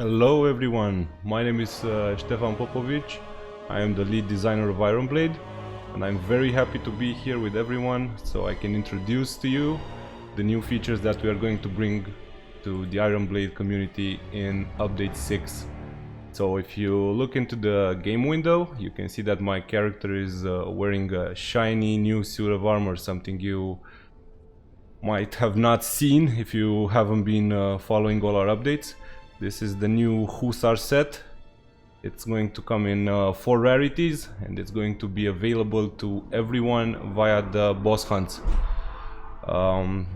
Hello everyone, my name is Stefan. I am the lead designer of Ironblade, and I'm very happy to be here with everyone so I can introduce to you the new features that we are going to bring to the Ironblade community in update 6. So if you look into the game window, you can see that my character is wearing a shiny new suit of armor, something you might have not seen if you haven't been following all our updates. This is the new Hussar set. It's going to come in 4 rarities, and it's going to be available to everyone via the boss hunts.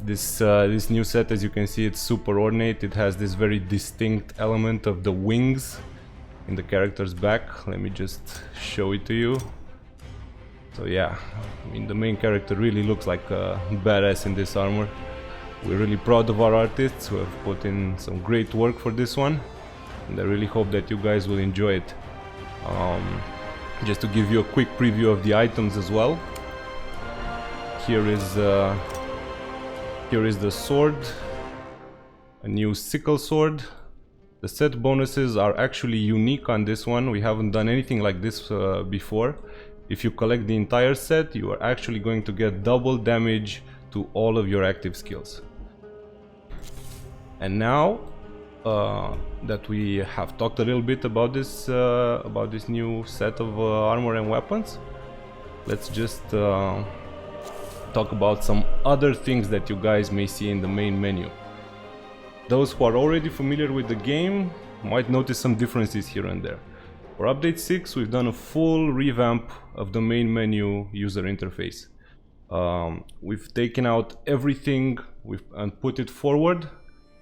This new set, as you can see, it's super ornate. It has this very distinct element of the wings in the character's back. Let me just show it to you. So yeah, I mean, the main character really looks like a badass in this armor. We're really proud of our artists who have put in some great work for this one, and I really hope that you guys will enjoy it. Just to give you a quick preview of the items as well. Here is the sword, a new sickle sword. The set bonuses are actually unique on this one. We haven't done anything like this before. If you collect the entire set, you are actually going to get double damage to all of your active skills. And now that we have talked a little bit about this new set of armor and weapons, let's just talk about some other things that you guys may see in the main menu. Those who are already familiar with the game might notice some differences here and there. For update 6, we've done a full revamp of the main menu user interface. We've taken out everything and put it forward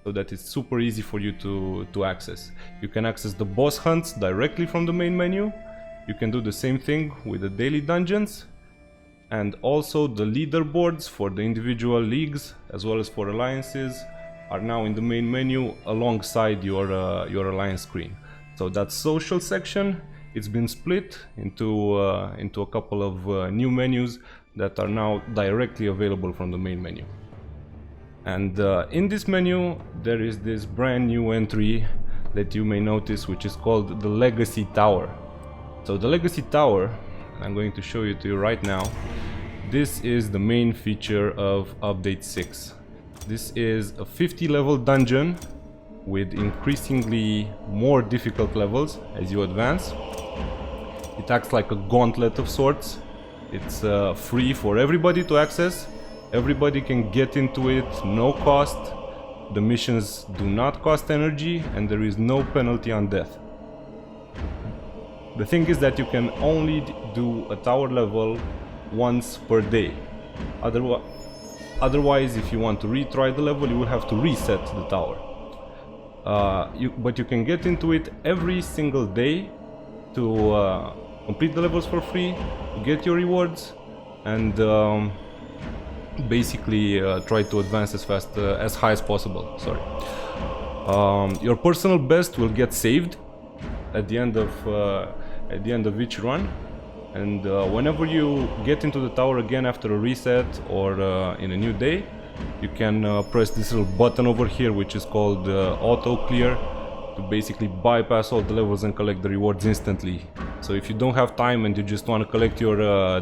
so that it's super easy for you to access. You can access the boss hunts directly from the main menu. You can do the same thing with the daily dungeons, and also the leaderboards for the individual leagues as well as for alliances are now in the main menu alongside your alliance screen. So that social section, it's been split into a couple of new menus that are now directly available from the main menu. And in this menu there is this brand new entry that you may notice, which is called the Legacy Tower. So the Legacy Tower, I'm going to show it to you right now. This is the main feature of update 6. This is a 50 level dungeon with increasingly more difficult levels as you advance. It acts like a gauntlet of sorts. It's free for everybody to access. Everybody can get into it, no cost. The missions do not cost energy, and there is no penalty on death. The thing is that you can only do a tower level once per day. Otherwise, if you want to retry the level, you will have to reset the tower. But you can get into it every single day to complete the levels for free, get your rewards, and basically try to advance as high as possible. Your personal best will get saved at the end of each run, and whenever you get into the tower again after a reset or in a new day, you can press this little button over here, which is called auto clear, to basically bypass all the levels and collect the rewards instantly. So if you don't have time and you just want to collect your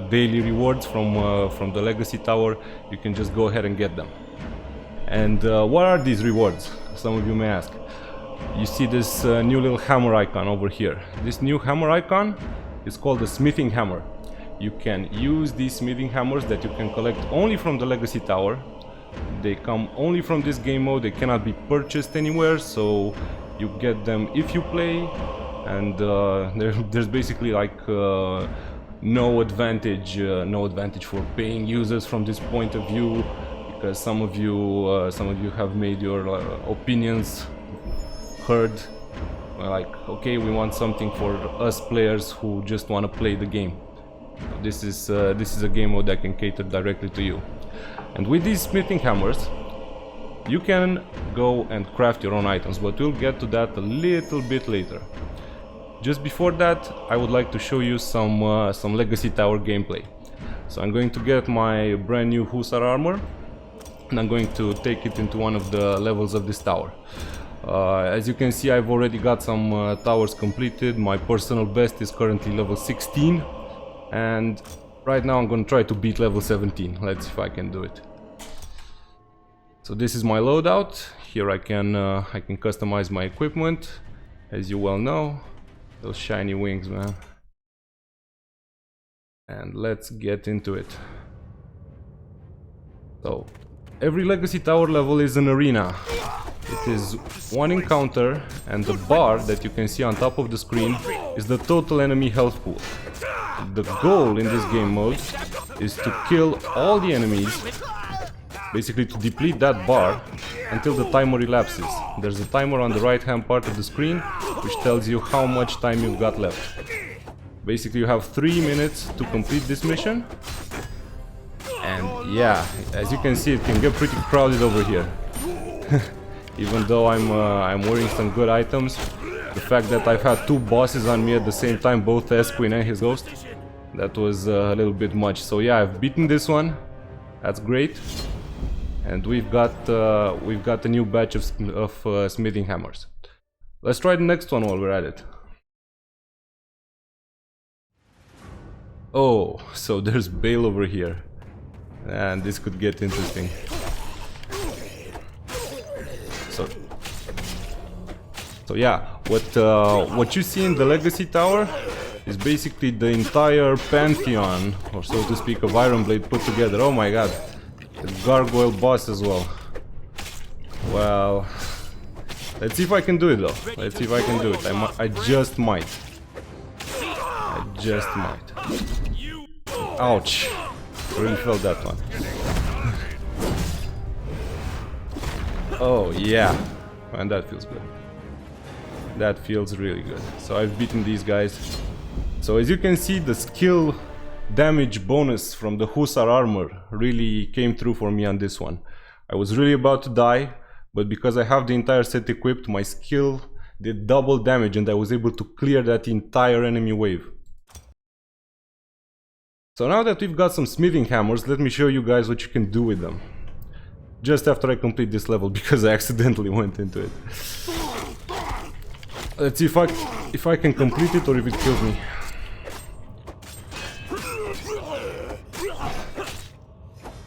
daily rewards from the Legacy Tower, you can just go ahead and get them. And what are these rewards? Some of you may ask. You see this new little hammer icon over here. This new hammer icon is called the smithing hammer. You can use these smithing hammers that you can collect only from the Legacy Tower. They come only from this game mode. They cannot be purchased anywhere, so you get them if you play, and there's basically like no advantage for paying users from this point of view, because some of you have made your opinions heard. Like, okay, we want something for us players who just want to play the game. This is a game mode that can cater directly to you. And with these smithing hammers, you can go and craft your own items, but we'll get to that a little bit later. Just before that, I would like to show you some Legacy Tower gameplay. So I'm going to get my brand new Hussar armor, and I'm going to take it into one of the levels of this tower. As you can see, I've already got some towers completed. My personal best is currently level 16, and right now I'm gonna try to beat level 17. Let's see if I can do it. So this is my loadout. Here I can customize my equipment, as you well know. Those shiny wings, man. And let's get into it. So every legacy tower level is an arena. It is one encounter, and the bar that you can see on top of the screen is the total enemy health pool. The goal in this game mode is to kill all the enemies, basically to deplete that bar until the timer elapses. There's a timer on the right hand part of the screen which tells you how much time you've got left. Basically you have 3 minutes to complete this mission. And yeah, as you can see, it can get pretty crowded over here. Even though I'm wearing some good items, the fact that I've had 2 bosses on me at the same time, both S-Queen and his ghost, that was a little bit much. So yeah, I've beaten this one. That's great. And we've got a new batch of smithing hammers. Let's try the next one while we're at it. Oh, so there's Bale over here, and this could get interesting. So yeah, what you see in the Legacy Tower is basically the entire pantheon, or so to speak, of Ironblade put together. Oh my god, the gargoyle boss as well. Well, let's see if I can do it though. Let's see if I can do it. I just might. I just might. Ouch. I really felt that one. Oh yeah, man, that feels good. That feels really good. So I've beaten these guys. So as you can see, the skill damage bonus from the Hussar armor really came through for me on this one. I was really about to die, but because I have the entire set equipped, my skill did double damage and I was able to clear that entire enemy wave. So now that we've got some smithing hammers, let me show you guys what you can do with them. Just after I complete this level, because I accidentally went into it. Let's see if I can complete it or if it kills me.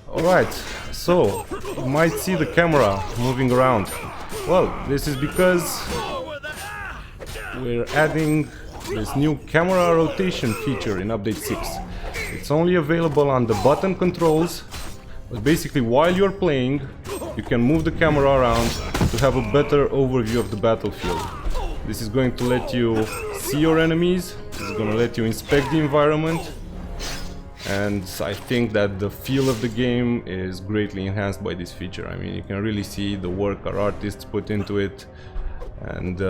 Alright, so you might see the camera moving around. Well, this is because we're adding this new camera rotation feature in update 6. It's only available on the button controls, but basically while you're playing, you can move the camera around to have a better overview of the battlefield. This is going to let you see your enemies, this is going to let you inspect the environment, and I think that the feel of the game is greatly enhanced by this feature. I mean, you can really see the work our artists put into it, and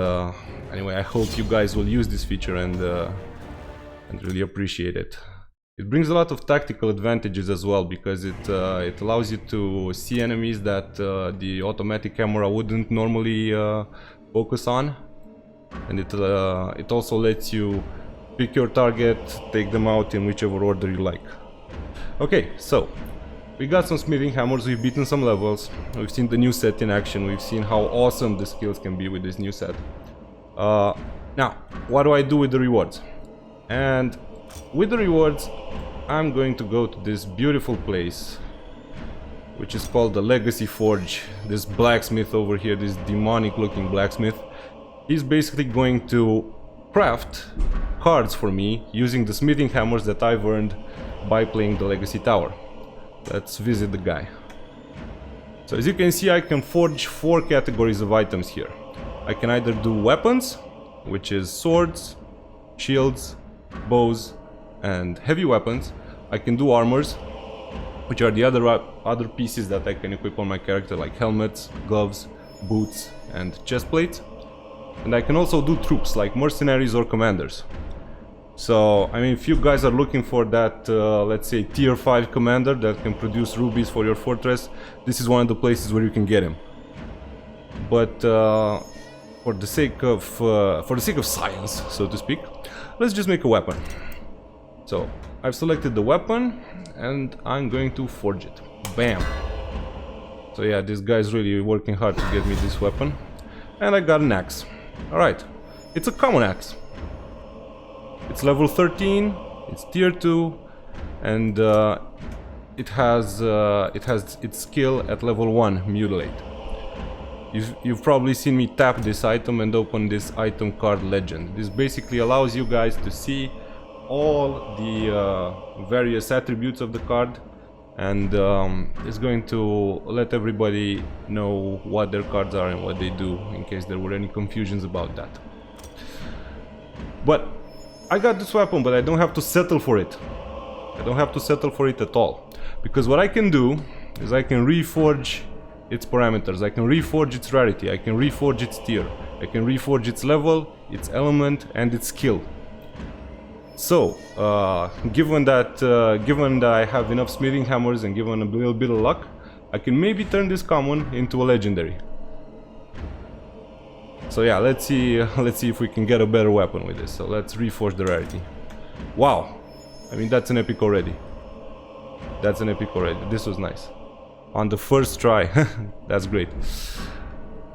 anyway, I hope you guys will use this feature and really appreciate it. It brings a lot of tactical advantages as well, because it allows you to see enemies that the automatic camera wouldn't normally focus on. And it also lets you pick your target, take them out in whichever order you like. Okay, so we got some smithing hammers, we've beaten some levels, we've seen the new set in action, we've seen how awesome the skills can be with this new set. Now, what do I do with the rewards? And with the rewards, I'm going to go to this beautiful place, which is called the Legacy Forge. This blacksmith over here, this demonic looking blacksmith, he's basically going to craft cards for me using the smithing hammers that I've earned by playing the Legacy Tower. Let's visit the guy. So as you can see, I can forge 4 categories of items here. I can either do weapons, which is swords, shields, bows and heavy weapons. I can do armors, which are the other pieces that I can equip on my character, like helmets, gloves, boots and chest plates. And I can also do troops like mercenaries or commanders. So, I mean, if you guys are looking for that, let's say, tier 5 commander that can produce rubies for your fortress, this is one of the places where you can get him. But for the sake of science, so to speak, let's just make a weapon. So, I've selected the weapon and I'm going to forge it. Bam! So yeah, this guy's really working hard to get me this weapon. And I got an axe. Alright. It's a common axe. It's level 13, it's tier 2, and it has its skill at level 1, Mutilate. You've probably seen me tap this item and open this item card legend. This basically allows you guys to see all the various attributes of the card, and it's going to let everybody know what their cards are and what they do, in case there were any confusions about that. But I got this weapon, but I don't have to settle for it. I don't have to settle for it at all, because what I can do is I can reforge its parameters, I can reforge its rarity, I can reforge its tier, I can reforge its level, its element, and its skill. So, given that I have enough smithing hammers and given a little bit of luck, I can maybe turn this common into a legendary. So yeah, let's see if we can get a better weapon with this. So let's reforge the rarity. Wow, I mean that's an epic already. That's an epic already. This was nice. On the first try. That's great.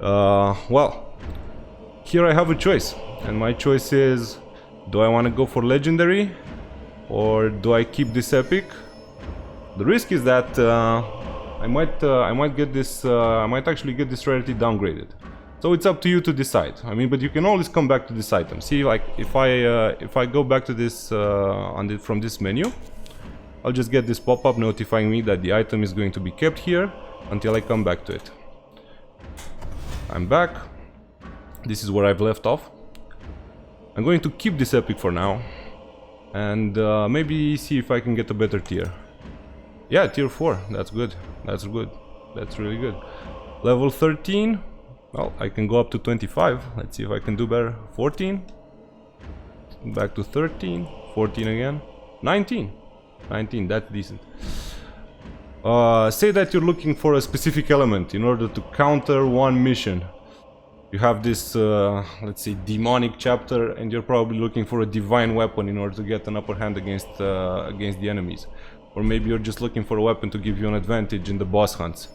Well, here I have a choice, and my choice is, do I want to go for legendary or do I keep this epic? The risk is that I might actually get this rarity downgraded. So it's up to you to decide. I mean, but you can always come back to this item. See, like if I go back to this from this menu, I'll just get this pop-up notifying me that the item is going to be kept here until I come back to it. I'm back. This is where I've left off. I'm going to keep this epic for now, and maybe see if I can get a better tier. Yeah, tier 4. That's good. That's good. That's really good. Level 13. Well, I can go up to 25. Let's see if I can do better. 14. Back to 13. 14 again. 19. 19, that's decent. Say that you're looking for a specific element in order to counter one mission. You have this, let's say, demonic chapter, and you're probably looking for a divine weapon in order to get an upper hand against the enemies. Or maybe you're just looking for a weapon to give you an advantage in the boss hunts.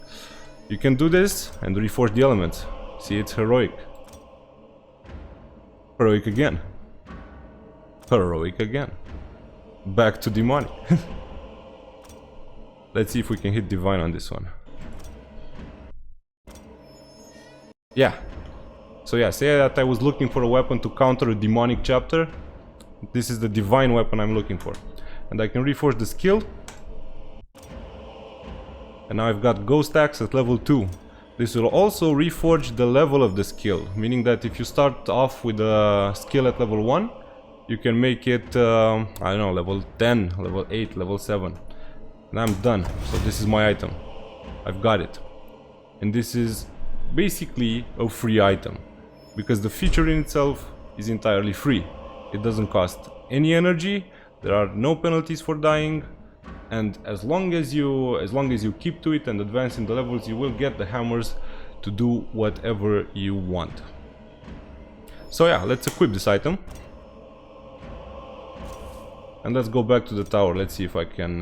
You can do this and reforge the elements. See, it's heroic. Heroic again. Heroic again. Back to demonic. Let's see if we can hit divine on this one. Yeah. So yeah, say that I was looking for a weapon to counter a demonic chapter. This is the divine weapon I'm looking for. And I can reforge the skill. And now I've got ghost axe at level 2. This will also reforge the level of the skill, meaning that if you start off with a skill at level 1, you can make it, I don't know, level 10, level 8, level 7. And I'm done. So this is my item. I've got it. And this is basically a free item, because the feature in itself is entirely free. It doesn't cost any energy, there are no penalties for dying, and as long as you keep to it and advance in the levels, you will get the hammers to do whatever you want. So yeah, let's equip this item. And let's go back to the tower. Let's see if I can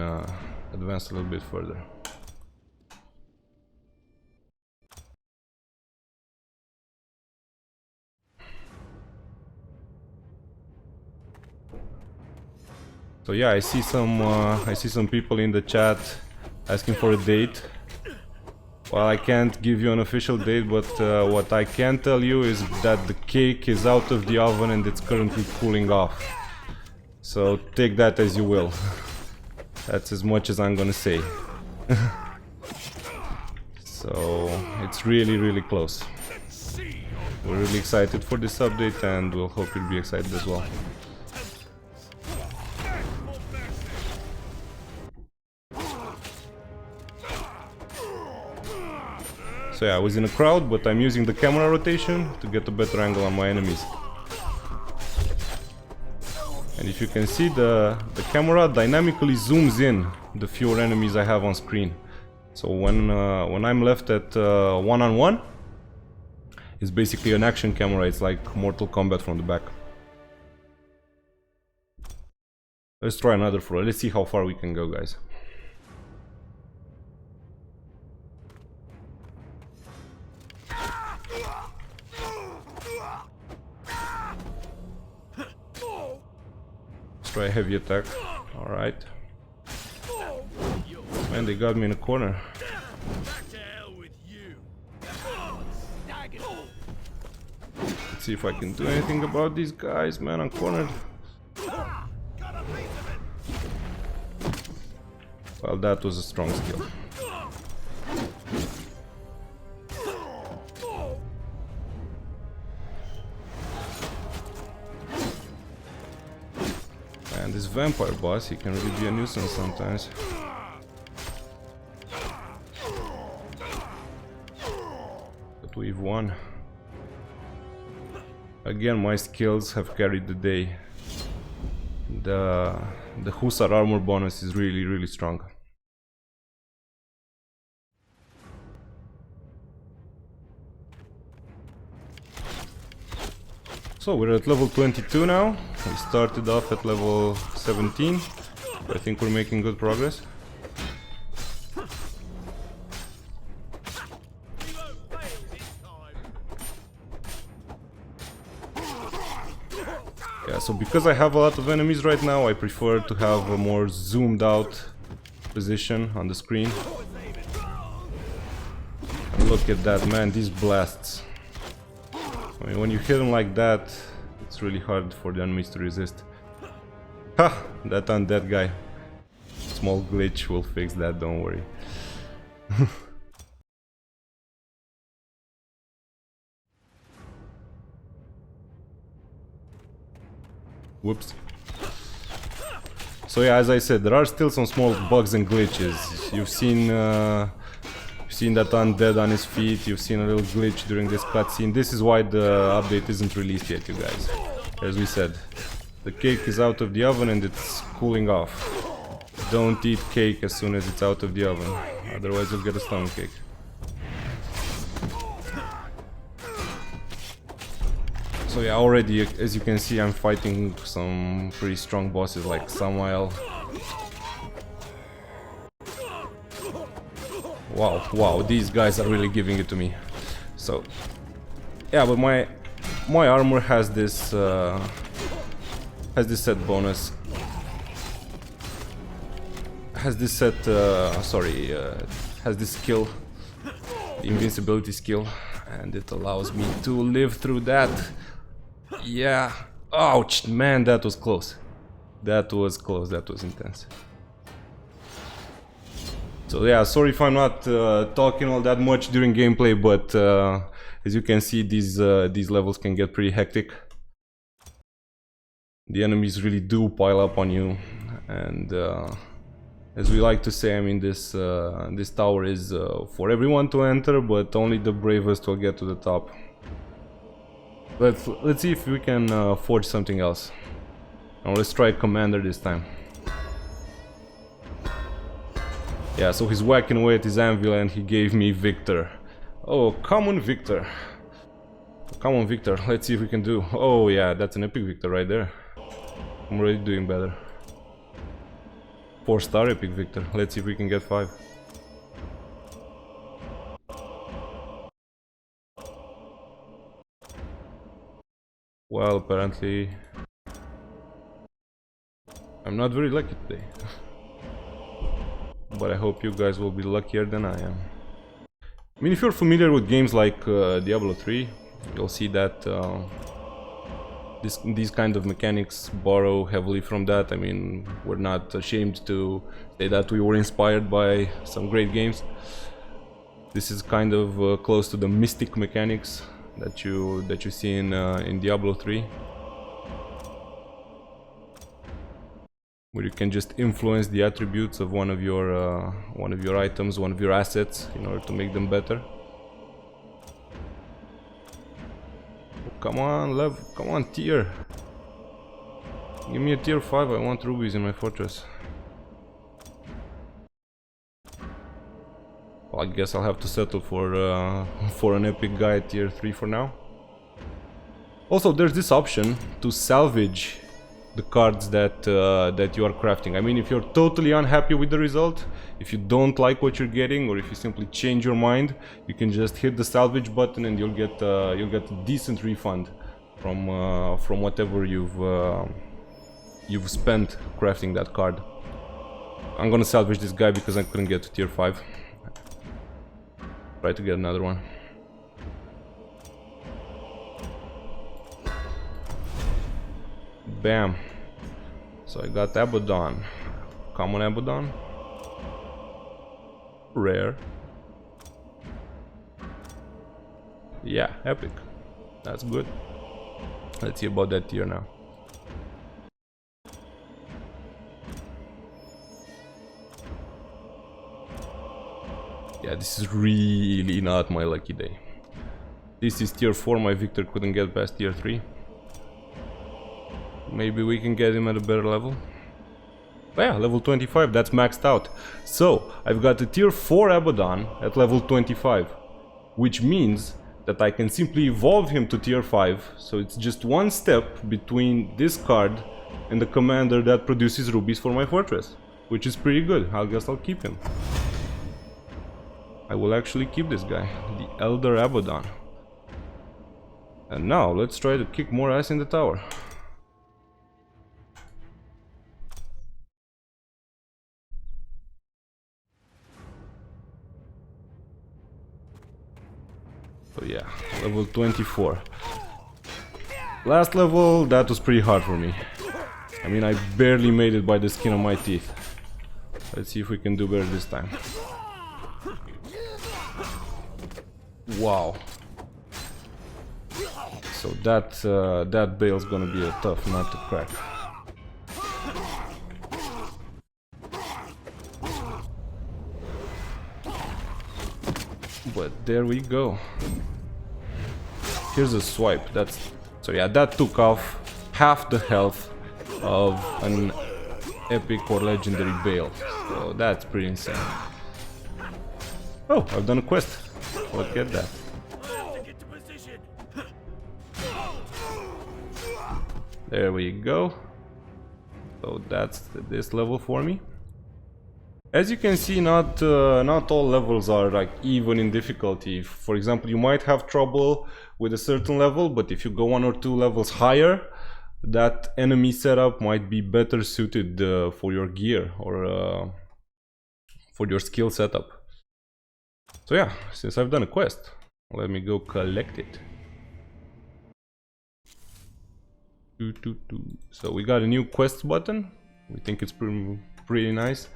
advance a little bit further. So yeah, I see some people in the chat asking for a date. Well, I can't give you an official date, but what I can tell you is that the cake is out of the oven and it's currently cooling off. So take that as you will. That's as much as I'm gonna say. So it's really close. We're really excited for this update, and we'll hope you'll be excited as well. So yeah, I was in a crowd, but I'm using the camera rotation to get a better angle on my enemies. And if you can see, the camera dynamically zooms in the fewer enemies I have on screen. So when I'm left at one-on-one, it's basically an action camera. It's like Mortal Kombat from the back. Let's try another floor. Let's see how far we can go, guys. Try heavy attack. Alright. Man, they got me in a corner. Let's see if I can do anything about these guys, man. I'm cornered. Well, that was a strong skill. And this vampire boss, he can really be a nuisance sometimes. But we've won. Again, my skills have carried the day. The Hussar armor bonus is really strong. So we're at level 22 now. We started off at level 17. I think we're making good progress. Yeah, so because I have a lot of enemies right now, I prefer to have a more zoomed out position on the screen. And look at that, man, these blasts. I mean, when you hit them like that, it's really hard for the enemies to resist. Ha! That undead guy. Small glitch will fix that, don't worry. Whoops. So yeah, as I said, there are still some small bugs and glitches. You've seen that undead on his feet, you've seen a little glitch during this cutscene. This is why the update isn't released yet, you guys. As we said, the cake is out of the oven and it's cooling off. Don't eat cake as soon as it's out of the oven, otherwise you'll get a stomachache. So yeah, already, as you can see, I'm fighting some pretty strong bosses like Samael. Wow, these guys are really giving it to me. So, yeah, but my armor has this set bonus. Has this set, has this skill, the invincibility skill, and it allows me to live through that. Yeah. Ouch, man, that was close. That was close, that was intense. So yeah, sorry if I'm not talking all that much during gameplay, but as you can see, these levels can get pretty hectic. The enemies really do pile up on you, and as we like to say, I mean, this tower is for everyone to enter, but only the bravest will get to the top. Let's see if we can forge something else. Now let's try Commander this time. Yeah, so he's whacking away at his anvil and he gave me Victor. Oh, come on, Victor. Come on, Victor. Let's see if we can do... Oh yeah, that's an epic Victor right there. I'm already doing better. 4-star epic Victor. Let's see if we can get 5. Well, apparently I'm not very lucky today. But I hope you guys will be luckier than I am. I mean, if you're familiar with games like Diablo 3, you'll see that these kind of mechanics borrow heavily from that. I mean, we're not ashamed to say that we were inspired by some great games. This is kind of close to the mystic mechanics that you see in Diablo 3, where you can just influence the attributes of one of your items, one of your assets, in order to make them better. Come on, Lev, come on, tier. Give me a tier 5, I want rubies in my fortress. Well, I guess I'll have to settle for an epic guy at tier 3 for now. Also, there's this option to salvage the cards that you are crafting. I mean, if you're totally unhappy with the result, if you don't like what you're getting, or if you simply change your mind, you can just hit the salvage button and you'll get a decent refund from whatever you've spent crafting that card. I'm gonna salvage this guy because I couldn't get to tier 5. Try to get another one. Bam. So I got Abaddon. Common Abaddon. Rare. Yeah, epic. That's good. Let's see about that tier now. Yeah, this is really not my lucky day. This is tier 4, my Victor couldn't get past tier 3. Maybe we can get him at a better level. Oh yeah, level 25, that's maxed out. So, I've got a tier 4 Abaddon at level 25. Which means that I can simply evolve him to tier 5. So it's just one step between this card and the commander that produces rubies for my fortress. Which is pretty good, I guess I'll keep him. I will actually keep this guy, the Elder Abaddon. And now, let's try to kick more ass in the tower. So yeah, level 24. Last level, that was pretty hard for me. I mean, I barely made it by the skin of my teeth. Let's see if we can do better this time. Wow. So that bale's gonna be a tough nut to crack. But there we go. Here's a swipe. So yeah, that took off half the health of an epic or legendary bale. So that's pretty insane. Oh, I've done a quest. Look at that. There we go. So that's this level for me. As you can see, not all levels are like even in difficulty. For example, you might have trouble with a certain level, but if you go 1 or 2 levels higher, that enemy setup might be better suited for your gear or for your skill setup. So yeah, since I've done a quest, let me go collect it. So we got a new quest button. We think it's pretty nice.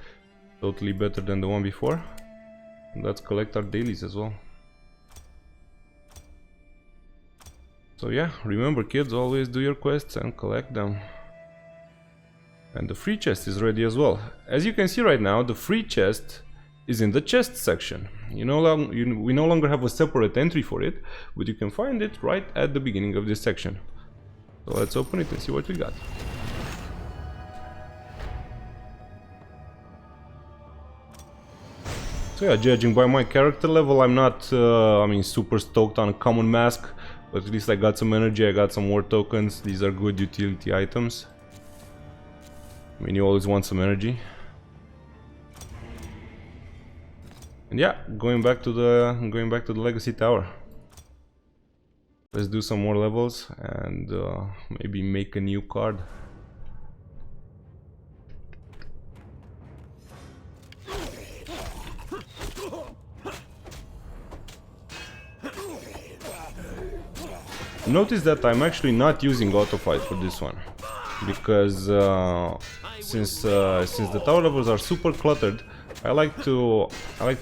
Totally better than the one before. And let's collect our dailies as well. So yeah, remember kids, always do your quests and collect them. And the free chest is ready as well. As you can see right now, the free chest is in the chest section. We no longer have a separate entry for it, but you can find it right at the beginning of this section. So let's open it and see what we got. So yeah, judging by my character level, I'm not, super stoked on a common mask, but at least I got some energy, I got some more tokens. These are good utility items. I mean, you always want some energy. And yeah, going back to the legacy tower. Let's do some more levels and maybe make a new card. Notice that I'm actually not using auto fight for this one, because since the tower levels are super cluttered, I like to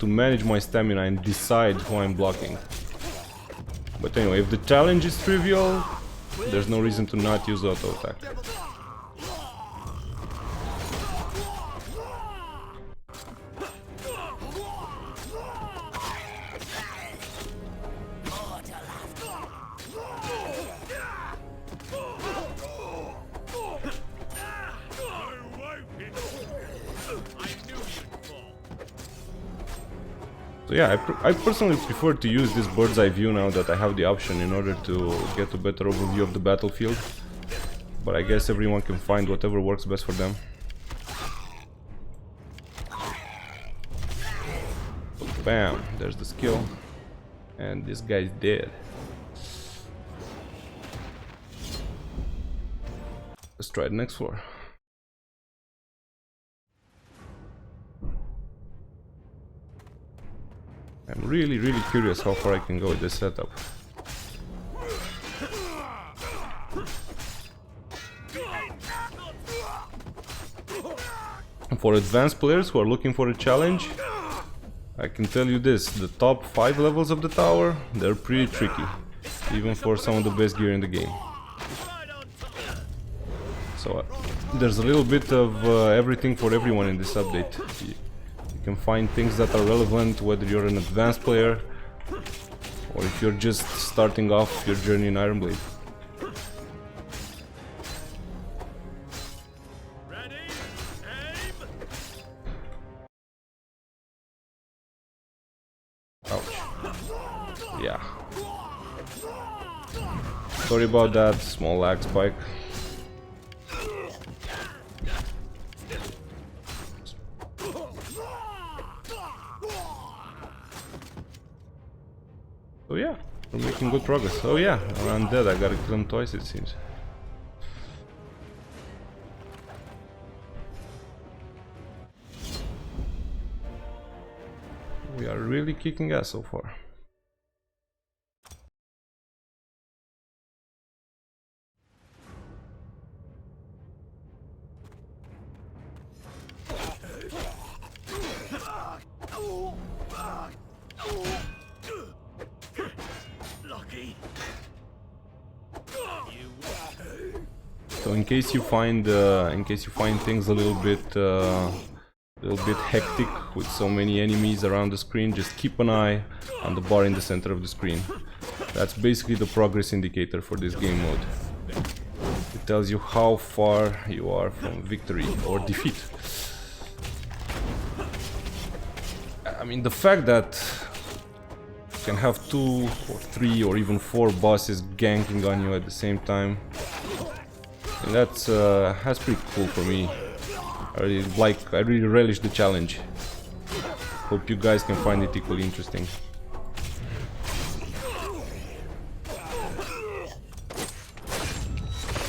manage my stamina and decide who I'm blocking. But anyway, if the challenge is trivial, there's no reason to not use auto attack. So yeah, I personally prefer to use this bird's eye view now that I have the option in order to get a better overview of the battlefield. But I guess everyone can find whatever works best for them. So bam, there's the skill. And this guy's dead. Let's try the next floor. I'm really curious how far I can go with this setup. For advanced players who are looking for a challenge, I can tell you this, the top 5 levels of the tower, they're pretty tricky, even for some of the best gear in the game. So there's a little bit of everything for everyone in this update. You can find things that are relevant whether you're an advanced player or if you're just starting off your journey in Iron Blade. Yeah. Sorry about that, small lag spike. So yeah, we're making good progress. Oh yeah, I'm dead, I gotta kill him twice it seems. We are really kicking ass so far. So in case you find things a little bit hectic with so many enemies around the screen, just keep an eye on the bar in the center of the screen. That's basically the progress indicator for this game mode. It tells you how far you are from victory or defeat. I mean, the fact that you can have 2 or 3 or even 4 bosses ganking on you at the same time, that's pretty cool for me. I really relish the challenge. Hope you guys can find it equally interesting.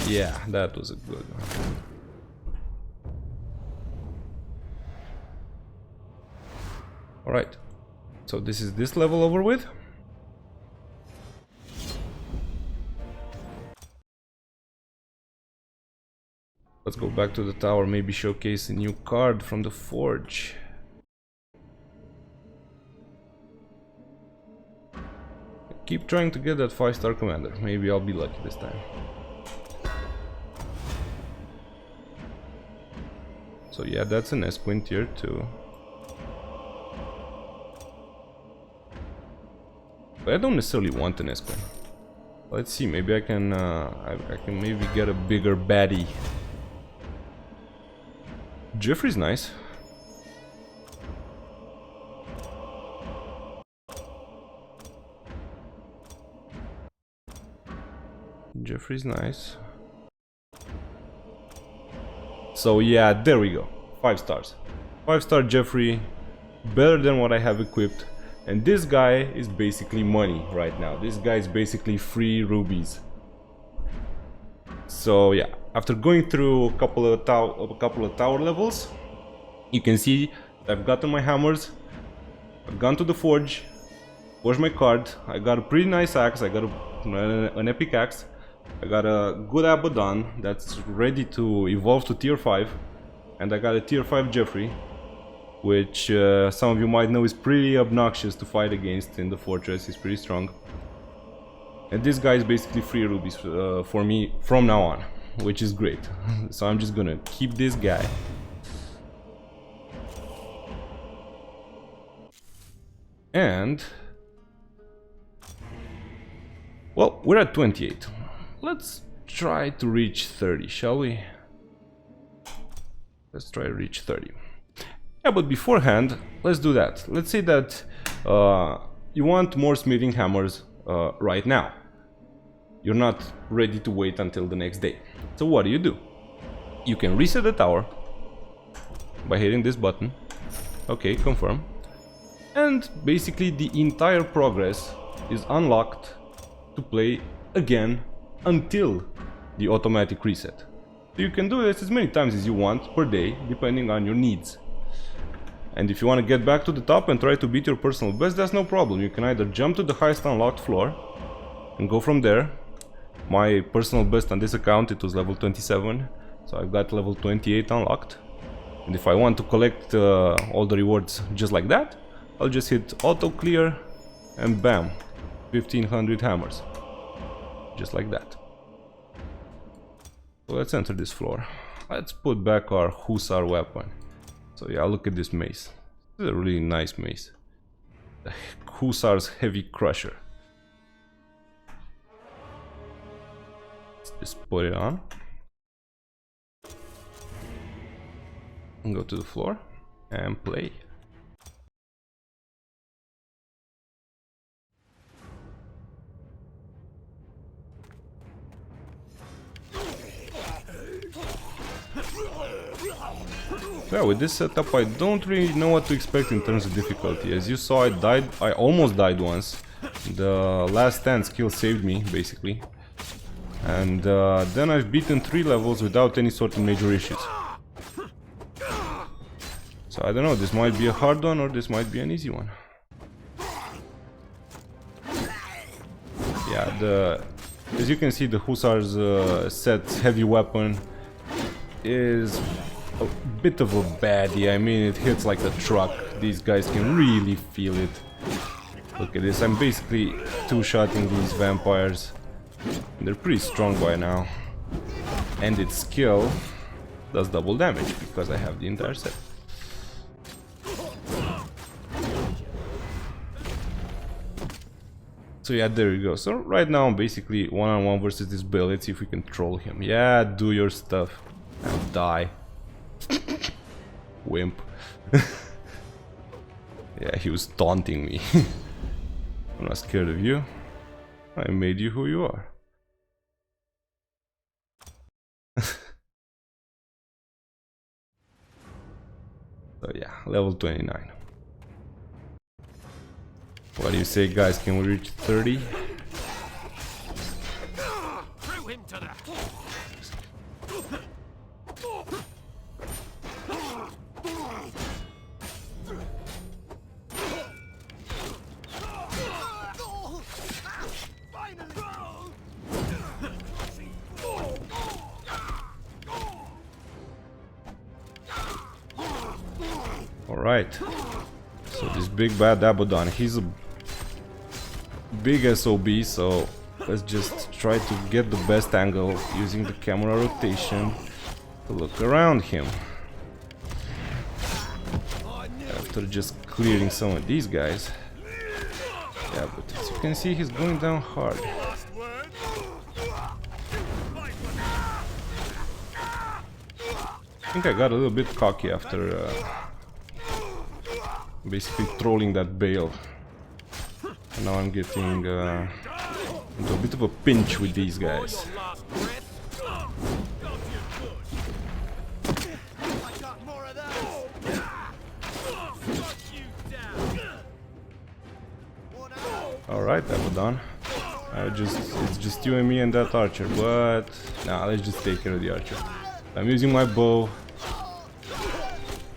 Yeah, that was a good one. Alright, so this is this level over with. Let's go back to the tower, maybe showcase a new card from the forge. Keep trying to get that 5-star commander, maybe I'll be lucky this time. So yeah, that's an Esquin tier 2. But I don't necessarily want an Esquin. Let's see, maybe I can maybe get a bigger baddie. Jeffrey's nice. Jeffrey's nice. So yeah, there we go. 5 stars. 5-star Jeffrey. Better than what I have equipped. And this guy is basically money right now. This guy is basically free rubies. So yeah, after going through a couple of tower levels, you can see I've gotten my hammers, I've gone to the forge, forged my card, I got a pretty nice axe, I got an epic axe, I got a good Abaddon that's ready to evolve to tier 5, and I got a tier 5 Jeffrey, which some of you might know is pretty obnoxious to fight against in the fortress, he's pretty strong. And this guy is basically free rubies for me from now on, which is great. So I'm just gonna keep this guy. And well, we're at 28. Let's try to reach 30, shall we? Let's try to reach 30. Yeah, but beforehand, let's do that. Let's say that you want more smithing hammers right now. You're not ready to wait until the next day. So what do? You can reset the tower by hitting this button. Okay, confirm. And basically the entire progress is unlocked to play again until the automatic reset. So you can do this as many times as you want per day, depending on your needs. And if you want to get back to the top and try to beat your personal best, that's no problem. You can either jump to the highest unlocked floor and go from there. My personal best on this account, it was level 27, so I've got level 28 unlocked. And if I want to collect all the rewards just like that, I'll just hit auto clear and bam, 1500 hammers. Just like that. So let's enter this floor. Let's put back our Hussar weapon. So yeah, look at this mace. This is a really nice mace. The Hussar's Heavy Crusher. Let's just put it on. And go to the floor and play. Yeah, with this setup I don't really know what to expect in terms of difficulty. As you saw, I almost died once. The last stand skill saved me, basically. And then I've beaten 3 levels without any sort of major issues. So I don't know, this might be a hard one or this might be an easy one. Yeah, as you can see, the Hussar's set heavy weapon is a bit of a baddie. I mean, it hits like a truck. These guys can really feel it. Look at this, I'm basically two-shotting these vampires. They're pretty strong by now. And its skill does double damage because I have the entire set. So yeah, there you go. So right now I'm basically one-on-one versus this Bill. Let's see if we can troll him. Yeah, do your stuff and die. Wimp. Yeah, he was taunting me. I'm not scared of you. I made you who you are. So yeah, level 29. What do you say, guys? Can we reach 30? Alright. So this big bad Abaddon, he's a big SOB, so let's just try to get the best angle using the camera rotation to look around him. After just clearing some of these guys. Yeah, but as you can see, he's going down hard. I think I got a little bit cocky after basically trolling that Bale. And now I'm getting into a bit of a pinch with these guys. Alright, Abaddon. It's just you and me and that archer, but nah, let's just take care of the archer. I'm using my bow,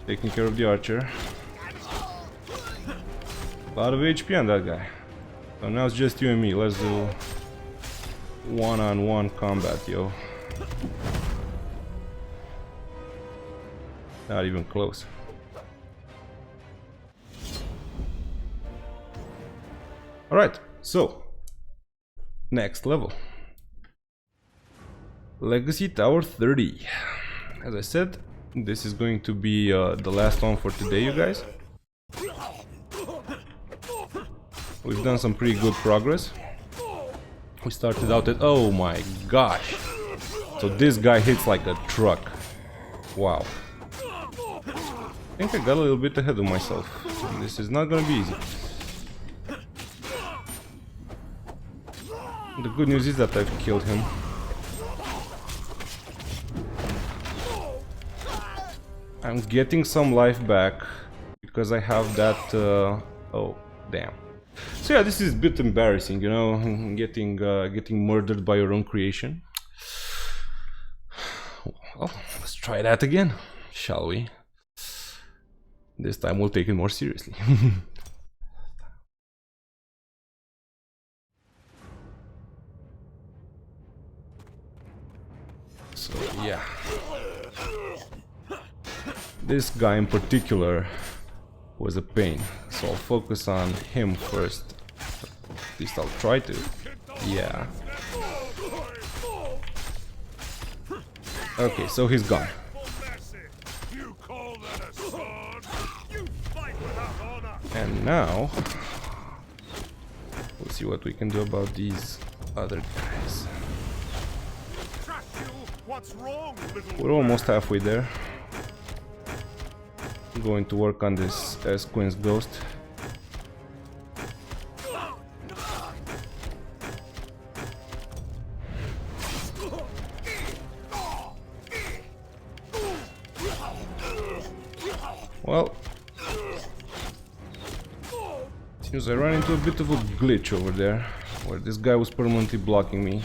taking care of the archer. A lot of HP on that guy. So now it's just you and me. Let's do one-on-one combat, yo. Not even close. Alright, so next level. Legacy Tower 30. As I said, this is going to be the last one for today, you guys. We've done some pretty good progress. We started out at... oh my gosh! So this guy hits like a truck. Wow. I think I got a little bit ahead of myself. This is not gonna be easy. The good news is that I've killed him. I'm getting some life back because I have that... oh, damn. So yeah, this is a bit embarrassing, you know, getting murdered by your own creation. Well, let's try that again, shall we? This time we'll take it more seriously. So yeah, this guy in particular was a pain, so I'll focus on him first. At least I'll try to. Yeah. Okay, so he's gone. And now we'll see what we can do about these other guys. We're almost halfway there. I'm going to work on this S-Queen's ghost. Well, seems I ran into a bit of a glitch over there, where this guy was permanently blocking me.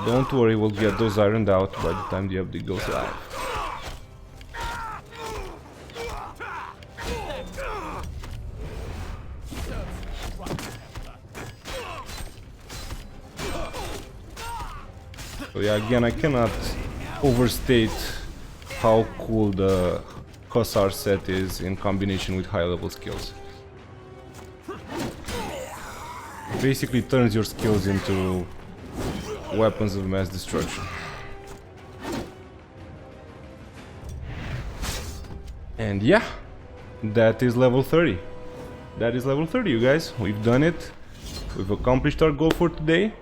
Don't worry, we'll get those ironed out by the time the update goes live. So yeah, again, I cannot overstate how cool the Hussar set is in combination with high level skills. Basically turns your skills into weapons of mass destruction. And yeah, that is level 30. That is level 30, you guys. We've done it. We've accomplished our goal for today.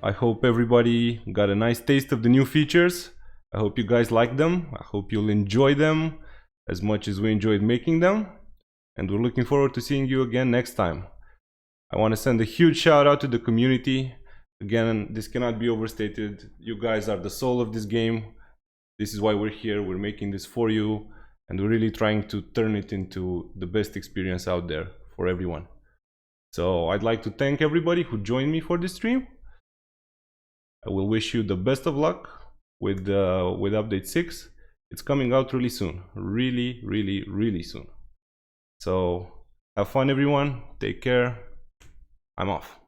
I hope everybody got a nice taste of the new features. I hope you guys like them. I hope you'll enjoy them as much as we enjoyed making them. And we're looking forward to seeing you again next time. I want to send a huge shout out to the community. Again, this cannot be overstated. You guys are the soul of this game. This is why we're here. We're making this for you. And we're really trying to turn it into the best experience out there for everyone. So I'd like to thank everybody who joined me for this stream. I will wish you the best of luck with update 6. It's coming out really soon. Really soon. So have fun, everyone. Take care. I'm off.